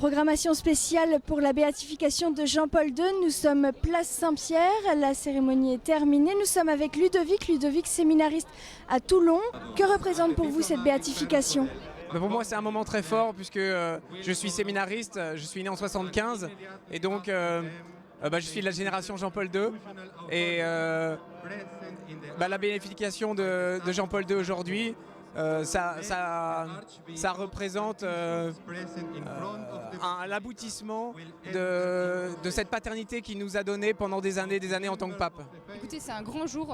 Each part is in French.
Programmation spéciale pour la béatification de Jean-Paul II. Nous sommes place Saint-Pierre, la cérémonie est terminée. Nous sommes avec Ludovic, séminariste à Toulon. Que représente pour vous cette béatification ? Pour moi, c'est un moment très fort puisque je suis séminariste, je suis né en 75 et donc je suis de la génération Jean-Paul II. Et la béatification de Jean-Paul II aujourd'hui, ça représente l'aboutissement de cette paternité qu'il nous a donnée pendant des années en tant que pape. Écoutez, c'est un grand jour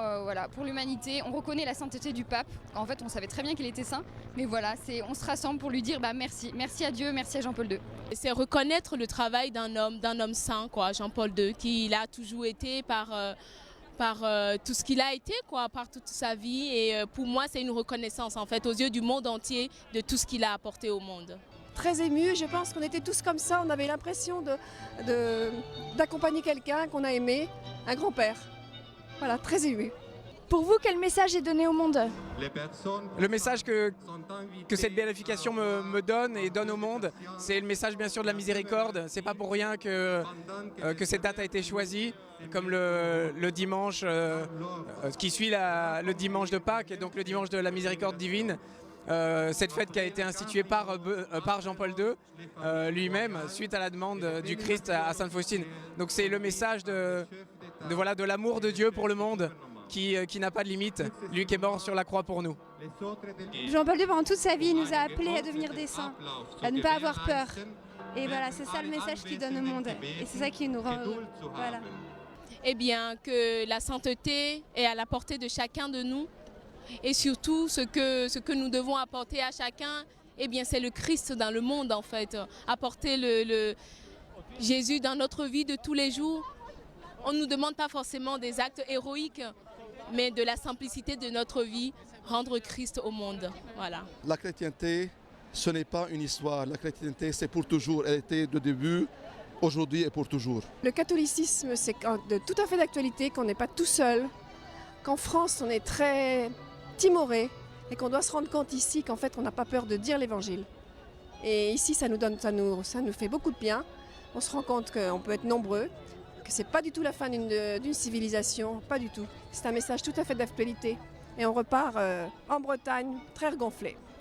pour l'humanité. On reconnaît la sainteté du pape. En fait, on savait très bien qu'il était saint, mais voilà, on se rassemble pour lui dire merci. Merci à Dieu, merci à Jean-Paul II. C'est reconnaître le travail d'un homme saint, Jean-Paul II, qui l'a toujours été par tout ce qu'il a été, par toute sa vie. Et pour moi, c'est une reconnaissance en fait aux yeux du monde entier de tout ce qu'il a apporté au monde. Très ému, je pense qu'on était tous comme ça, on avait l'impression d'accompagner quelqu'un qu'on a aimé, un grand-père. Voilà, très ému. Pour vous, quel message est donné au monde ? Le message que cette béatification me donne et donne au monde, c'est le message bien sûr de la miséricorde. C'est pas pour rien que cette date a été choisie, comme le dimanche qui suit le dimanche de Pâques, et donc le dimanche de la miséricorde divine. Cette fête qui a été instituée par Jean-Paul II lui-même suite à la demande du Christ à Sainte Faustine. Donc c'est le message de l'amour de Dieu pour le monde qui n'a pas de limite, lui qui est mort sur la croix pour nous. Jean-Paul II, pendant toute sa vie, nous a appelés à devenir des saints, à ne pas avoir peur. Et voilà, c'est ça le message qu'il donne au monde. Et c'est ça qui nous rend heureux. Voilà. Eh bien, que la sainteté est à la portée de chacun de nous. Et surtout, ce que nous devons apporter à chacun, eh bien, c'est le Christ dans le monde, en fait. Apporter le Jésus dans notre vie de tous les jours. On ne nous demande pas forcément des actes héroïques, mais de la simplicité de notre vie, rendre Christ au monde. Voilà. La chrétienté, ce n'est pas une histoire. La chrétienté, c'est pour toujours. Elle était de début, aujourd'hui et pour toujours. Le catholicisme, c'est tout à fait d'actualité, qu'on n'est pas tout seul, qu'en France, on est très timoré et qu'on doit se rendre compte ici qu'en fait, on n'a pas peur de dire l'évangile. Et ici, ça nous fait beaucoup de bien. On se rend compte qu'on peut être nombreux, que c'est pas du tout la fin d'une civilisation, pas du tout. C'est un message tout à fait d'actualité. Et on repart en Bretagne très regonflé.